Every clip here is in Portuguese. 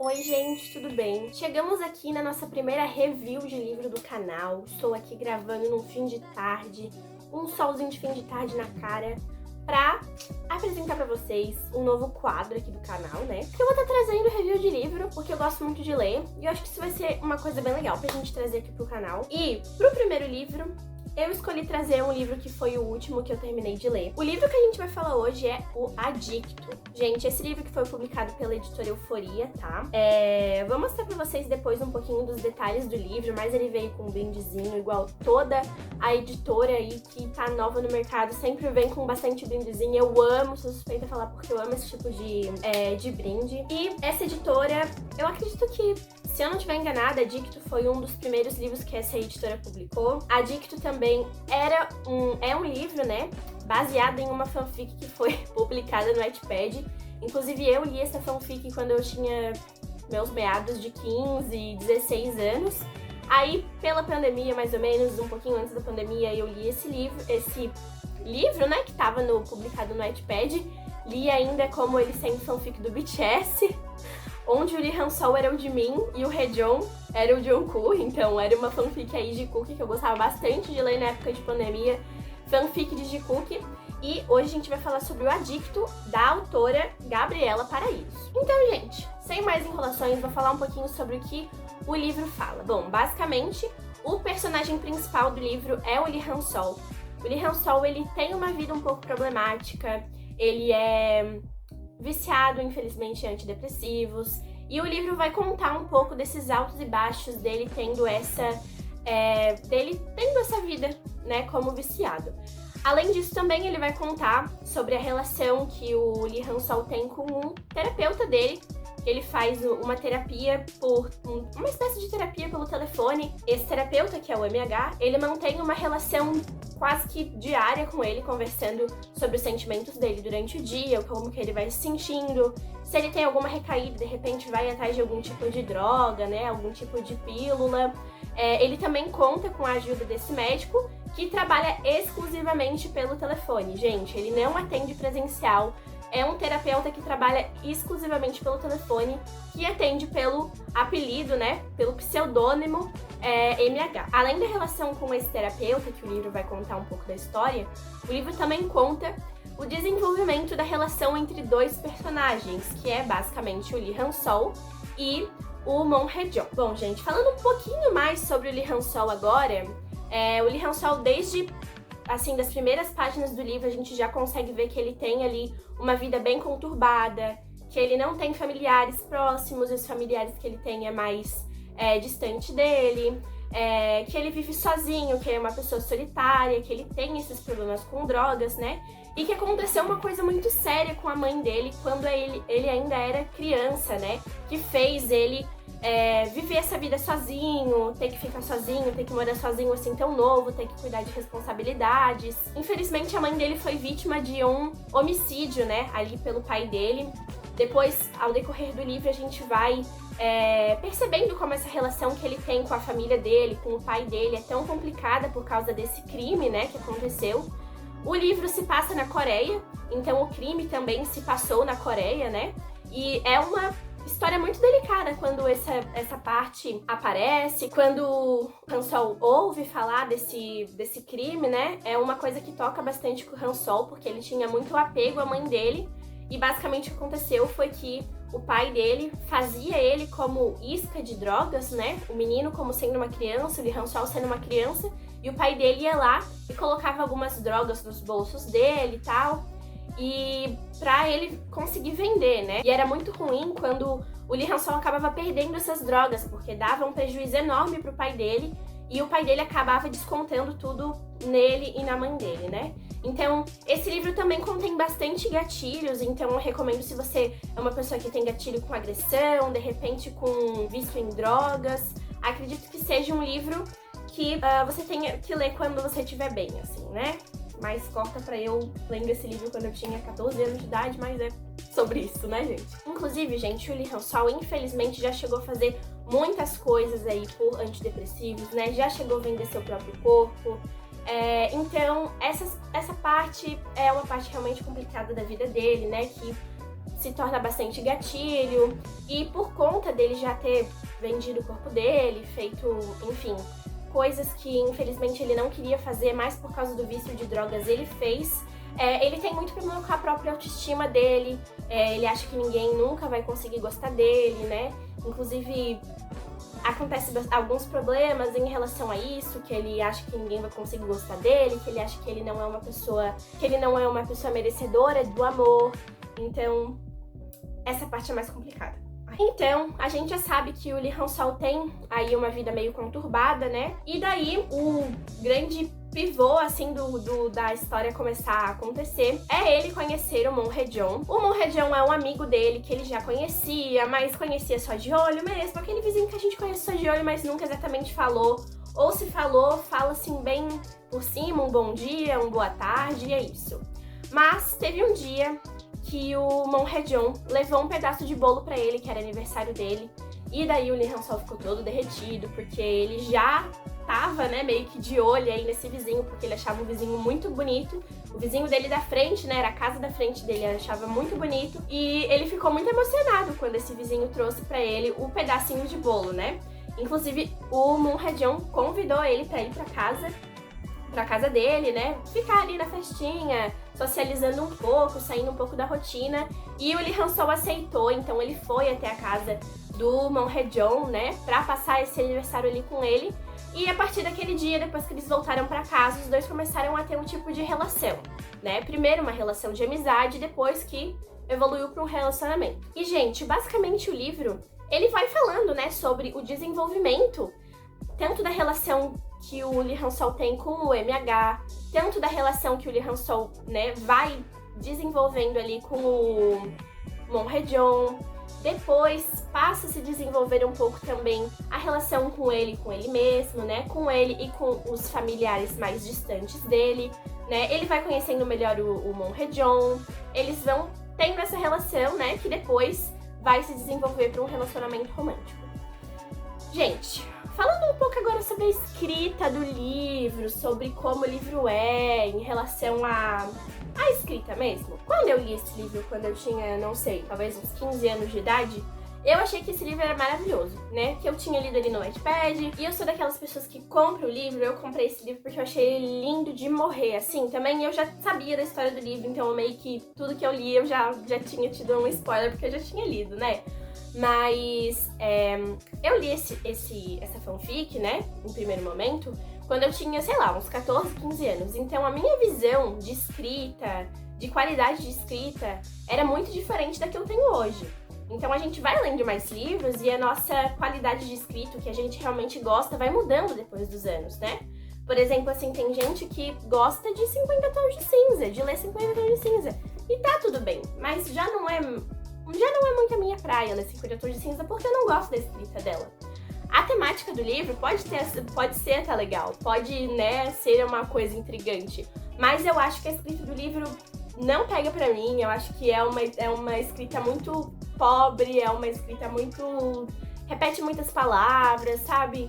Oi gente, tudo bem? Chegamos aqui na nossa primeira review de livro do canal. Estou aqui gravando num fim de tarde, um solzinho de fim de tarde na cara, pra apresentar pra vocês um novo quadro aqui do canal, né? Que eu vou estar trazendo review de livro, porque eu gosto muito de ler, e eu acho que isso vai ser uma coisa bem legal pra gente trazer aqui pro canal. E pro primeiro livro, eu escolhi trazer um livro que foi o último que eu terminei de ler. O livro que a gente vai falar hoje é o Adicto. Gente, esse livro que foi publicado pela editora Euforia, tá? Vou mostrar pra vocês depois um pouquinho dos detalhes do livro, mas ele veio com um brindezinho, igual toda a editora aí que tá nova no mercado, sempre vem com bastante brindezinho. Eu amo, sou suspeita a falar porque eu amo esse tipo de brinde. E essa editora, eu acredito que, se eu não estiver enganada, Adicto foi um dos primeiros livros que essa editora publicou. Adicto também é um livro, né, baseado em uma fanfic que foi publicada no Wattpad. Inclusive, eu li essa fanfic quando eu tinha meus meados de 15, 16 anos. Aí, pela pandemia, mais ou menos, um pouquinho antes da pandemia, eu li esse livro, né, que tava publicado no Wattpad. Li ainda como ele sendo fanfic do BTS, onde o Lee Han-sol era o Jimin e o Haejong era o Jungkook, então era uma fanfic aí de Jikook que eu gostava bastante de ler na época de pandemia, fanfic de Jikook. E hoje a gente vai falar sobre o Adicto, da autora Gabriela Paraíso. Então, gente, sem mais enrolações, vou falar um pouquinho sobre o que o livro fala. Bom, basicamente, o personagem principal do livro é o Lee Han-sol. O Lee Han-sol, ele tem uma vida um pouco problemática, ele é viciado, infelizmente, em antidepressivos, e o livro vai contar um pouco desses altos e baixos dele tendo essa vida, né, como viciado. Além disso, também ele vai contar sobre a relação que o Lee Han-sol tem com um terapeuta dele. Ele faz uma terapia uma espécie de terapia pelo telefone. Esse terapeuta, que é o MH, ele mantém uma relação quase que diária com ele, conversando sobre os sentimentos dele durante o dia, como que ele vai se sentindo, se ele tem alguma recaída, de repente vai atrás de algum tipo de droga, né, algum tipo de pílula. Ele também conta com a ajuda desse médico, que trabalha exclusivamente pelo telefone. Gente, ele não atende presencial, é um terapeuta que trabalha exclusivamente pelo telefone, que atende pelo apelido, né, pelo pseudônimo MH. Além da relação com esse terapeuta, que o livro vai contar um pouco da história, o livro também conta o desenvolvimento da relação entre dois personagens, que é basicamente o Lee Han-sol e o Moon Haejong. Bom, gente, falando um pouquinho mais sobre o Lee Han-sol agora, o Lee Han-sol, desde assim, das primeiras páginas do livro, a gente já consegue ver que ele tem ali uma vida bem conturbada, que ele não tem familiares próximos, os familiares que ele tem é mais distante dele, que ele vive sozinho, que é uma pessoa solitária, que ele tem esses problemas com drogas, né? E que aconteceu uma coisa muito séria com a mãe dele quando ele ainda era criança, né? Que fez ele viver essa vida sozinho, ter que ficar sozinho, ter que morar sozinho assim tão novo, ter que cuidar de responsabilidades. Infelizmente, a mãe dele foi vítima de um homicídio, né, ali pelo pai dele. Depois, ao decorrer do livro, a gente vai percebendo como essa relação que ele tem com a família dele, com o pai dele, é tão complicada por causa desse crime, né, que aconteceu. O livro se passa na Coreia, então o crime também se passou na Coreia, né, e é uma história muito delicada quando essa parte aparece, quando o Han-sol ouve falar desse crime, né? É uma coisa que toca bastante com o Han-sol, porque ele tinha muito apego à mãe dele, e basicamente o que aconteceu foi que o pai dele fazia ele como isca de drogas, né? O menino como sendo uma criança, o Lee Han-sol sendo uma criança, e o pai dele ia lá e colocava algumas drogas nos bolsos dele e tal, e pra ele conseguir vender, né? E era muito ruim quando o Lee Han-sol acabava perdendo essas drogas, porque dava um prejuízo enorme pro pai dele, e o pai dele acabava descontando tudo nele e na mãe dele, né? Então, esse livro também contém bastante gatilhos, então eu recomendo se você é uma pessoa que tem gatilho com agressão, de repente com vício em drogas. Acredito que seja um livro que você tenha que ler quando você estiver bem, assim, né? Mas corta pra eu lendo esse livro quando eu tinha 14 anos de idade, mas é sobre isso, né, gente? Inclusive, gente, o Lee Han-sol, infelizmente, já chegou a fazer muitas coisas aí por antidepressivos, né? Já chegou a vender seu próprio corpo. Então, essa parte é uma parte realmente complicada da vida dele, né? Que se torna bastante gatilho, e por conta dele já ter vendido o corpo dele, feito, enfim, coisas que infelizmente ele não queria fazer, mas por causa do vício de drogas ele fez. Ele tem muito problema com a própria autoestima dele, ele acha que ninguém nunca vai conseguir gostar dele, né? Inclusive, acontece alguns problemas em relação a isso, que ele acha que ninguém vai conseguir gostar dele, que ele acha que ele não é uma pessoa merecedora do amor. Então, essa parte é mais complicada. Então, a gente já sabe que o Lee Han-sol tem aí uma vida meio conturbada, né? E daí, o grande pivô, assim, da história começar a acontecer é ele conhecer o Moon Hye-jong. O Moon Hye-jong é um amigo dele que ele já conhecia, mas conhecia só de olho mesmo. Aquele vizinho que a gente conhece só de olho, mas nunca exatamente falou. Ou se falou, fala assim bem por cima, um bom dia, uma boa tarde, e é isso. Mas teve um dia que o Moon Hye-jong levou um pedaço de bolo pra ele, que era aniversário dele. E daí o Lee Han-sol ficou todo derretido, porque ele já tava, né, meio que de olho aí nesse vizinho, porque ele achava um vizinho muito bonito. O vizinho dele da frente, né, era a casa da frente dele, ele achava muito bonito. E ele ficou muito emocionado quando esse vizinho trouxe pra ele o pedacinho de bolo, né? Inclusive, o Moon Hye-jong convidou ele pra ir pra casa dele, né? Ficar ali na festinha, socializando um pouco, saindo um pouco da rotina. E o Lee Han-sol aceitou, então ele foi até a casa do Moon Hye-jong, né? Pra passar esse aniversário ali com ele. E a partir daquele dia, depois que eles voltaram pra casa, os dois começaram a ter um tipo de relação, né? Primeiro uma relação de amizade, depois que evoluiu pra um relacionamento. E, gente, basicamente o livro, ele vai falando, né, sobre o desenvolvimento tanto da relação que o Lee Han-sol tem com o MH, tanto da relação que o Lee Han-sol, né, vai desenvolvendo ali com o Moon Hye-jong. Depois passa a se desenvolver um pouco também a relação com ele mesmo, né, com ele e com os familiares mais distantes dele, né. Ele vai conhecendo melhor o Moon Hye-jong, eles vão tendo essa relação, né, que depois vai se desenvolver para um relacionamento romântico. Gente, falando um pouco agora sobre a escrita do livro, sobre como o livro é em relação à escrita mesmo. Quando eu li esse livro, quando eu tinha, não sei, talvez uns 15 anos de idade, eu achei que esse livro era maravilhoso, né? Que eu tinha lido ele no Wattpad, e eu sou daquelas pessoas que compram o livro. Eu comprei esse livro porque eu achei ele lindo de morrer, assim. Também eu já sabia da história do livro, então meio que tudo que eu li eu já tinha tido um spoiler, porque eu já tinha lido, né? Mas eu li essa fanfic, né, em primeiro momento, quando eu tinha, sei lá, uns 14, 15 anos. Então a minha visão de escrita, de qualidade de escrita, era muito diferente da que eu tenho hoje. Então a gente vai lendo mais livros e a nossa qualidade de escrita, o que a gente realmente gosta, vai mudando depois dos anos, né? Por exemplo, assim, tem gente que gosta de 50 tons de cinza, de ler 50 tons de cinza. E tá tudo bem, mas já não é muito a minha praia ler 50 tons de cinza, porque eu não gosto da escrita dela. A temática do livro pode ser até legal, pode, né, ser uma coisa intrigante, mas eu acho que a escrita do livro não pega pra mim. Eu acho que é uma escrita muito pobre, é uma escrita muito... repete muitas palavras, sabe?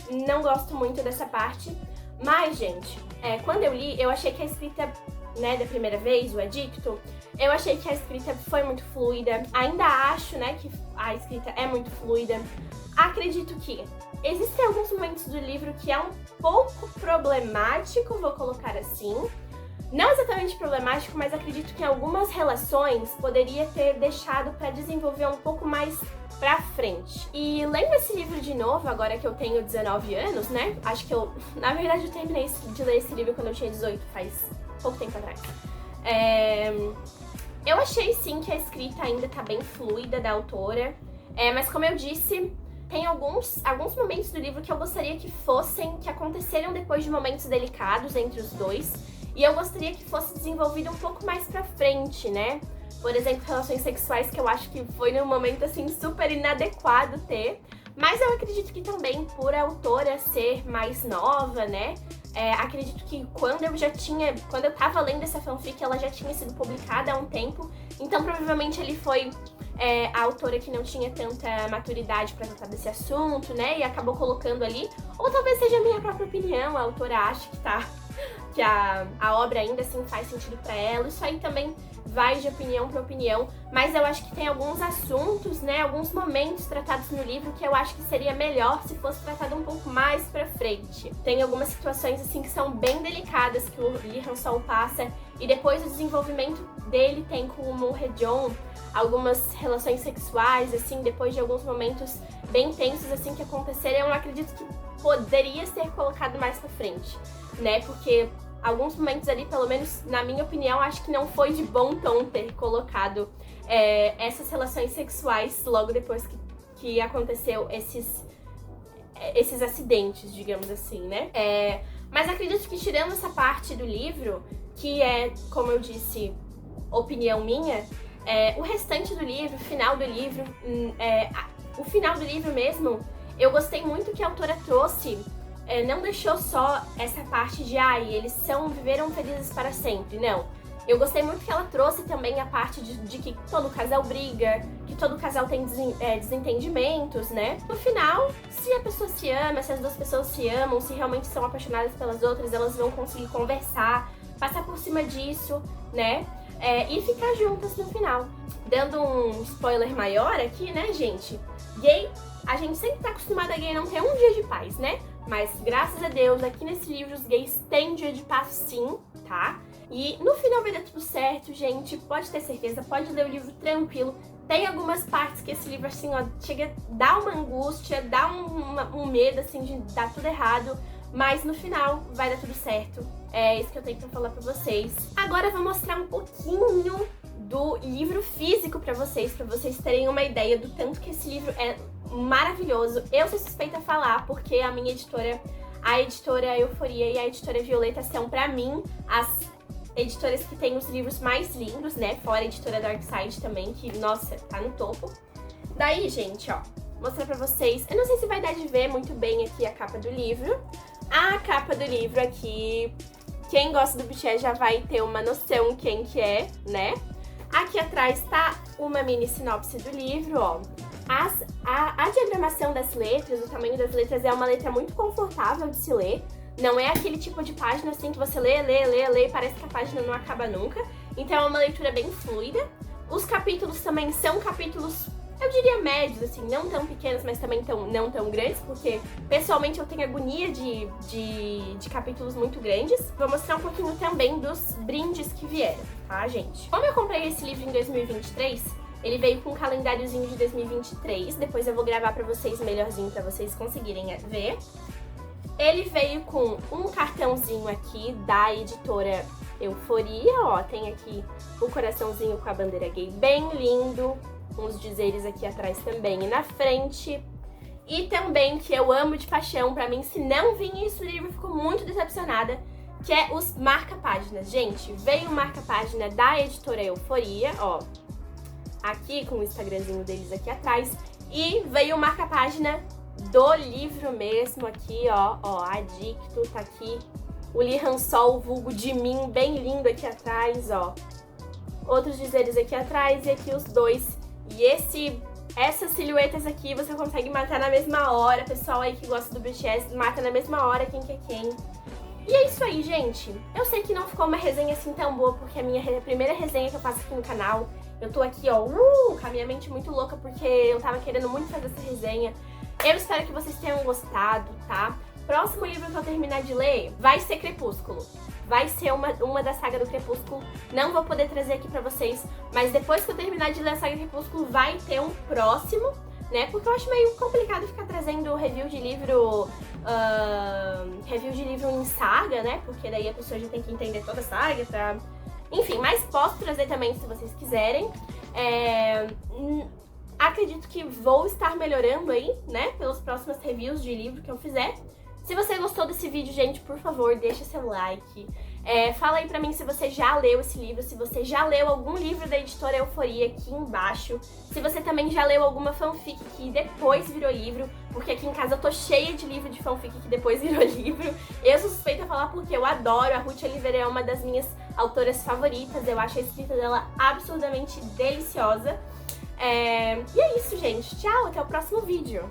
Não gosto muito dessa parte. Mas, gente, quando eu li, eu achei que a escrita, né, da primeira vez, o Edicto, eu achei que a escrita foi muito fluida. Ainda acho, né, que a escrita é muito fluida. Acredito que existem alguns momentos do livro que é um pouco problemático, vou colocar assim. Não exatamente problemático, mas acredito que algumas relações poderia ter deixado para desenvolver um pouco mais pra frente. E lendo esse livro de novo, agora que eu tenho 19 anos, né? Acho que na verdade, eu terminei de ler esse livro quando eu tinha 18, faz pouco tempo atrás. Eu achei, sim, que a escrita ainda tá bem fluida da autora. Mas como eu disse, tem alguns momentos do livro que eu gostaria que aconteceram depois de momentos delicados entre os dois. E eu gostaria que fosse desenvolvido um pouco mais pra frente, né? Por exemplo, relações sexuais, que eu acho que foi num momento, assim, super inadequado ter. Mas eu acredito que também, por a autora ser mais nova, né? Acredito que quando eu tava lendo essa fanfic, ela já tinha sido publicada há um tempo. Então, provavelmente, ele foi a autora que não tinha tanta maturidade pra tratar desse assunto, né? E acabou colocando ali. Ou talvez seja a minha própria opinião, a autora acha que a obra ainda assim faz sentido pra ela. Isso aí também vai de opinião para opinião, mas eu acho que tem alguns assuntos, né, alguns momentos tratados no livro que eu acho que seria melhor se fosse tratado um pouco mais pra frente. Tem algumas situações, assim, que são bem delicadas que o Lee Han-sol passa, e depois o desenvolvimento dele tem com o Moon Hae-jong, algumas relações sexuais, assim, depois de alguns momentos bem tensos, assim, que aconteceram, eu acredito que poderia ser colocado mais pra frente, né, porque alguns momentos ali, pelo menos na minha opinião, acho que não foi de bom tom ter colocado essas relações sexuais logo depois que aconteceu esses acidentes, digamos assim, né? Mas acredito que tirando essa parte do livro, que é, como eu disse, opinião minha, o restante do livro, o final do livro, o final do livro mesmo, eu gostei muito que a autora trouxe. Não deixou só essa parte de eles viveram felizes para sempre, não. Eu gostei muito que ela trouxe também a parte de que todo casal briga, que todo casal tem desentendimentos, né? No final, se a pessoa se ama, se as duas pessoas se amam, se realmente são apaixonadas pelas outras, elas vão conseguir conversar, passar por cima disso, né? E ficar juntas no final. Dando um spoiler maior aqui, né, gente? Gay, a gente sempre tá acostumado a gay não ter um dia de paz, né? Mas, graças a Deus, aqui nesse livro os gays têm dia de paz sim, tá? E no final vai dar tudo certo, gente. Pode ter certeza, pode ler o livro tranquilo. Tem algumas partes que esse livro, assim, ó, chega a dar uma angústia, dá um medo, assim, de dar tudo errado. Mas no final vai dar tudo certo. É isso que eu tenho pra falar pra vocês. Agora eu vou mostrar um pouquinho do livro físico pra vocês terem uma ideia do tanto que esse livro é maravilhoso. Eu sou suspeita a falar porque a minha editora, a editora Euforia e a editora Violeta são, pra mim, as editoras que têm os livros mais lindos, né? Fora a editora Darkside também, que, nossa, tá no topo. Daí, gente, ó, mostrar pra vocês. Eu não sei se vai dar de ver muito bem aqui a capa do livro. A capa do livro aqui, quem gosta do BTS já vai ter uma noção quem que é, né? Aqui atrás tá uma mini sinopse do livro, ó. A diagramação das letras, o tamanho das letras é uma letra muito confortável de se ler. Não é aquele tipo de página assim que você lê e parece que a página não acaba nunca. Então é uma leitura bem fluida. Os capítulos também são capítulos, eu diria médios, assim, não tão pequenos, mas também não tão grandes, porque pessoalmente eu tenho agonia de capítulos muito grandes. Vou mostrar um pouquinho também dos brindes que vieram, tá, gente? Como eu comprei esse livro em 2023, ele veio com um calendáriozinho de 2023, depois eu vou gravar pra vocês melhorzinho pra vocês conseguirem ver. Ele veio com um cartãozinho aqui da editora Euforia, ó, tem aqui o coraçãozinho com a bandeira gay bem lindo, uns dizeres aqui atrás também e na frente. E também, que eu amo de paixão, pra mim, se não vinha isso no livro, eu fico muito decepcionada, que é os marca-páginas. Gente, veio o marca-página da editora Euforia, ó, aqui com o Instagramzinho deles aqui atrás, e veio o marca-página do livro mesmo aqui, ó, Adicto, tá aqui, o Lee Han-sol, vulgo de mim, bem lindo aqui atrás, ó, outros dizeres aqui atrás e aqui os dois, e essas silhuetas aqui você consegue matar na mesma hora, pessoal aí que gosta do BTS, mata na mesma hora quem que é quem. E é isso aí, gente. Eu sei que não ficou uma resenha assim tão boa, porque é a minha primeira resenha que eu faço aqui no canal. Eu tô aqui, ó, com a minha mente muito louca, porque eu tava querendo muito fazer essa resenha. Eu espero que vocês tenham gostado, tá? Próximo livro que eu terminar de ler vai ser Crepúsculo. Vai ser uma da saga do Crepúsculo. Não vou poder trazer aqui pra vocês, mas depois que eu terminar de ler a saga do Crepúsculo, vai ter um próximo, né? Porque eu acho meio complicado ficar trazendo review de livro em saga, né? Porque daí a pessoa já tem que entender toda a saga pra... Enfim, mas posso trazer também se vocês quiserem. Acredito que vou estar melhorando aí, né? Pelas próximas reviews de livro que eu fizer. Se você gostou desse vídeo, gente, por favor, deixa seu like. Fala aí pra mim se você já leu esse livro, se você já leu algum livro da editora Euforia aqui embaixo. Se você também já leu alguma fanfic que depois virou livro, porque aqui em casa eu tô cheia de livro de fanfic que depois virou livro. Eu sou suspeita a falar porque eu adoro, a Ruth Oliveira é uma das minhas autoras favoritas, eu acho a escrita dela absurdamente deliciosa. E é isso, gente. Tchau, até o próximo vídeo.